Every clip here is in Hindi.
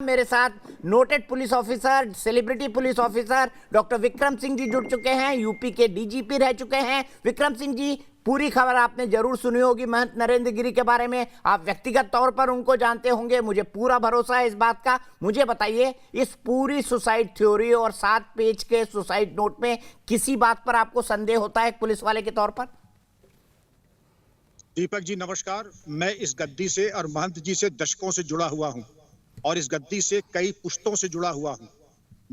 मेरे साथ noted police officer, celebrity police officer doctor Vikram Singh ji जुड़ चुके हैं। यूपी के डीजीपी रह चुके हैं। विक्रम सिंह जी, पूरी खबर आपने जरूर सुनी होगी महंत नरेंद्र गिरी के बारे में। आप व्यक्तिगत तौर पर उनको जानते होंगे, मुझे पूरा भरोसा है इस बात का। मुझे बताइए, इस पूरी सुसाइड थ्योरी और 7 पेज के सुसाइड नोट में किसी बात पर आपको संदेह होता है एक पुलिस वाले के तौर पर? दीपक जी नमस्कार। मैं इस गद्दी से और महंत जी से दशकों से जुड़ा हुआ हूं और इस गद्दी से कई पुश्तों से जुड़ा हुआ हूं।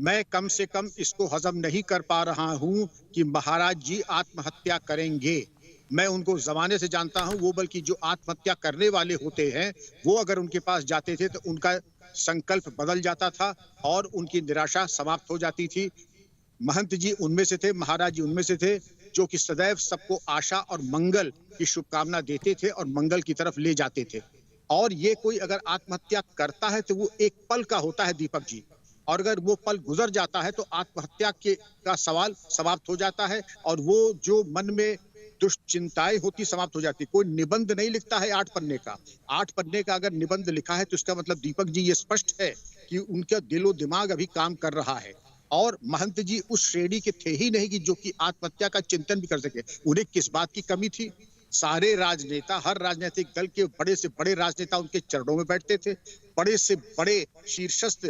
मैं कम से कम इसको हजम नहीं कर पा रहा हूं कि महाराज जी आत्महत्या करेंगे। मैं उनको जमाने से जानता हूं, वो बल्कि जो आत्महत्या करने वाले होते हैं वो अगर उनके पास जाते थे तो उनका संकल्प बदल जाता था और उनकी निराशा समाप्त हो जाती थी। महंत जी उनमें से थे, महाराज जी उनमें से थे जो कि सदैव सबको आशा और मंगल की शुभकामना देते थे और मंगल की तरफ ले जाते थे। और ये कोई अगर आत्महत्या करता है तो वो एक पल का होता है दीपक जी, और अगर वो पल गुजर जाता है तो आत्महत्या का सवाल समाप्त हो जाता है और वो जो मन में दुश्चिंताएं होती समाप्त हो जाती। कोई निबंध नहीं लिखता है 8 पन्ने का। 8 पन्ने का अगर निबंध लिखा है तो इसका मतलब दीपक जी ये स्पष्ट है कि उनका दिलो दिमाग अभी काम कर रहा है। और महंत जी उस श्रेणी के थे ही नहीं कि जो कि आत्महत्या का चिंतन भी कर सके। उन्हें किस बात की कमी थी? सारे राजनेता, हर राजनीतिक दल के बड़े से बड़े राजनेता उनके चरणों में बैठते थे। बड़े से बड़े शीर्षस्थ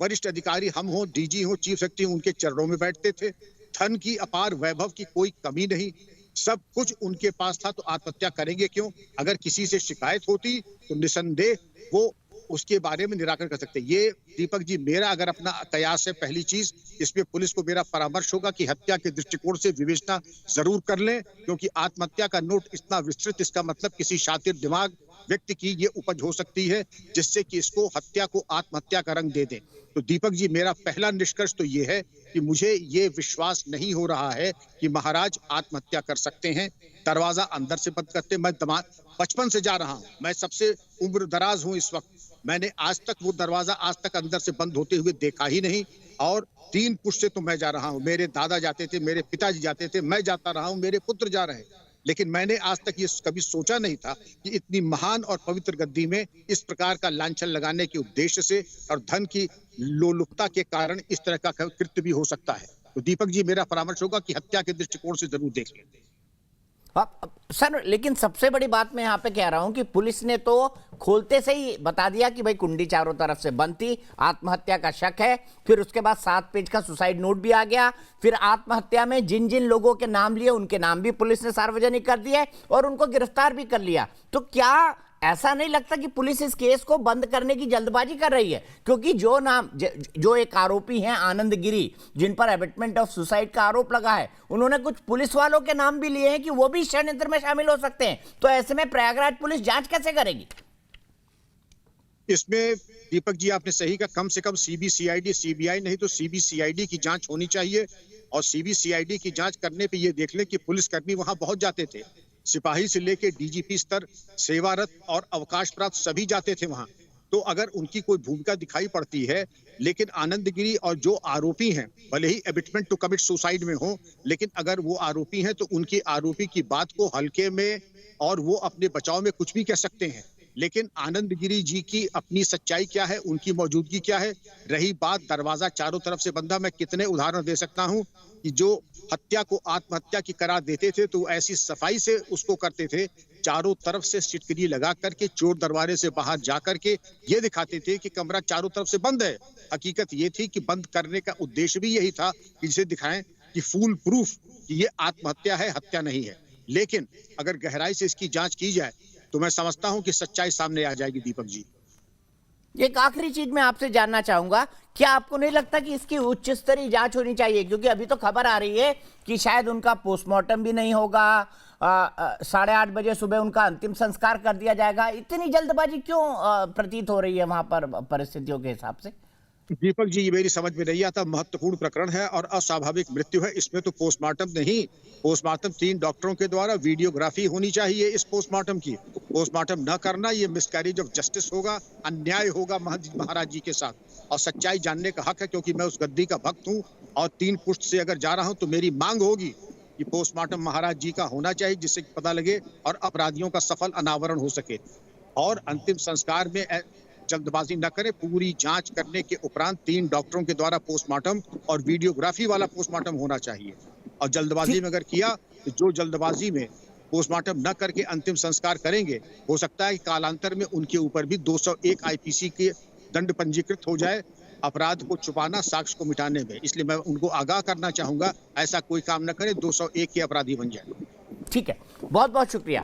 वरिष्ठ अधिकारी, हम हो, डीजी हो, चीफ सेक्रेटरी, उनके चरणों में बैठते थे। धन की अपार वैभव की कोई कमी नहीं, सब कुछ उनके पास था। तो आत्महत्या करेंगे क्यों? अगर किसी से शिकायत होती तो निसंदेह वो उसके बारे में निराकरण कर सकते। ये दीपक जी मेरा अगर अपना कयास है, पहली चीज इसमें पुलिस को मेरा परामर्श होगा कि हत्या के दृष्टिकोण से विवेचना जरूर कर लें, क्योंकि आत्महत्या का नोट इतना विस्तृत, इसका मतलब किसी शातिर दिमाग व्यक्ति की ये उपज हो सकती है जिससे कि इसको हत्या को आत्महत्या का रंग दे दें। तो दीपक जी मेरा पहला निष्कर्ष तो ये है कि मुझे ये विश्वास नहीं हो रहा है कि महाराज आत्महत्या कर सकते हैं। दरवाजा अंदर से बंद करते, मैं बचपन से जा रहा हूं, मैं सबसे उम्र दराज हूं इस वक्त, मैंने आज तक वो दरवाजा आज तक अंदर से बंद होते हुए देखा ही नहीं। और 3 पुश्त से तो मैं जा रहा हूं, मेरे दादा जाते थे, मेरे पिताजी जाते थे, मैं जाता रहा हूं, मेरे पुत्र जा रहे हैं। लेकिन मैंने आज तक ये कभी सोचा नहीं था कि इतनी महान और पवित्र गद्दी में इस प्रकार का लांछन लगाने के उद्देश्य से और धन की लोलुपता के कारण इस तरह का कृत्य भी हो सकता है। तो दीपक जी मेरा परामर्श होगा कि हत्या के दृष्टिकोण से जरूर देख लें। सर, लेकिन सबसे बड़ी बात मैं यहाँ पे कह रहा हूं कि पुलिस ने तो खोलते से ही बता दिया कि भाई कुंडी चारों तरफ से बंद थी, आत्महत्या का शक है। फिर उसके बाद 7 पेज का सुसाइड नोट भी आ गया। फिर आत्महत्या में जिन जिन लोगों के नाम लिए उनके नाम भी पुलिस ने सार्वजनिक कर दिए और उनको गिरफ्तार भी कर लिया। तो क्या ऐसा नहीं लगता कि पुलिस इस केस को बंद करने की जल्दबाजी कर रही है? क्योंकि जो एक आरोपी हैं आनंद गिरी, जिन पर एबेटमेंट ऑफ सुसाइड का आरोप लगा है, उन्होंने कुछ पुलिस वालों के नाम भी लिए हैं कि वो भी षड्यंत्र में शामिल हो सकते हैं। तो ऐसे में प्रयागराज पुलिस जांच कैसे करेगी? इसमें दीपक जी आपने सही कहा, कम से कम सीबीसीआईडी, सीबीआई नहीं तो सीबीसीआईडी की जांच होनी चाहिए। और सीबीसीआईडी की जांच करने पे ये देख लें कि पुलिसकर्मी वहां बहुत जाते थे, सिपाही से लेके डीजीपी स्तर, सेवारत और अवकाश प्राप्त सभी जाते थे वहां। तो अगर उनकी कोई भूमिका दिखाई पड़ती है, लेकिन आनंद गिरी और जो आरोपी हैं, भले ही एबिटमेंट टू कमिट सुसाइड में हो, लेकिन अगर वो आरोपी हैं तो उनकी आरोपी की बात को हल्के में और वो अपने बचाव में कुछ भी कह सकते हैं। लेकिन आनंद गिरी जी की अपनी सच्चाई क्या है, उनकी मौजूदगी क्या है? रही बात दरवाजा चारों तरफ से बंधा, मैं कितने उदाहरण दे सकता हूं कि जो हत्या को आत्महत्या की करार देते थे तो ऐसी सफाई से उसको करते थे, चारों तरफ से सिटकरी लगा करके चोर दरवाजे से बाहर जा करके ये दिखाते थे कि कमरा चारों तरफ से बंद है। हकीकत ये थी कि बंद करने का उद्देश्य भी यही था कि जिसे दिखाएं कि फूल प्रूफ कि ये आत्महत्या है, हत्या नहीं है। लेकिन अगर गहराई से इसकी जांच की जाए तो मैं समझता हूं कि सच्चाई सामने आ जाएगी। दीपक जी एक आखिरी चीज मैं आपसे जानना चाहूंगा, क्या आपको नहीं लगता कि इसकी उच्च स्तरीय जांच होनी चाहिए? क्योंकि अभी तो खबर आ रही है कि शायद उनका पोस्टमार्टम भी नहीं होगा, 8:30 बजे सुबह उनका अंतिम संस्कार कर दिया जाएगा। इतनी जल्दबाजी क्यों प्रतीत हो रही है वहां पर परिस्थितियों के हिसाब से? दीपक जी ये मेरी समझ में नहीं आता। महत्वपूर्ण प्रकरण है और अस्वाभाविक मृत्यु है, इसमें तो पोस्टमार्टम नहीं, पोस्टमार्टम 3 डॉक्टरों के द्वारा वीडियोग्राफी होनी चाहिए इस पोस्टमार्टम की। पोस्टमार्टम न करना ये मिसकैरेज ऑफ जस्टिस होगा, अन्याय होगा महंत महाराज जी के साथ। और सच्चाई जानने का हक है, क्योंकि मैं उस गद्दी का भक्त हूँ और 3 पुश्त से अगर जा रहा हूँ तो मेरी मांग होगी कि पोस्टमार्टम महाराज जी का होना चाहिए, जिससे पता लगे और अपराधियों का सफल अनावरण हो सके। और अंतिम संस्कार में जल्दबाजी न करें, पूरी जांच करने के उपरांत 3 डॉक्टरों के द्वारा पोस्टमार्टम और वीडियोग्राफी वाला पोस्टमार्टम होना चाहिए। और जल्दबाजी में अगर किया तो जो जल्दबाजी में पोस्टमार्टम न करके अंतिम संस्कार करेंगे, हो सकता है कि कालांतर में उनके ऊपर भी 201 आईपीसी के दंड पंजीकृत हो जाए, अपराध को छुपाना, साक्ष्य को मिटाने में। इसलिए मैं उनको आगाह करना चाहूंगा, ऐसा कोई काम न करें, 201 के अपराधी बन जाए। ठीक है, बहुत बहुत शुक्रिया।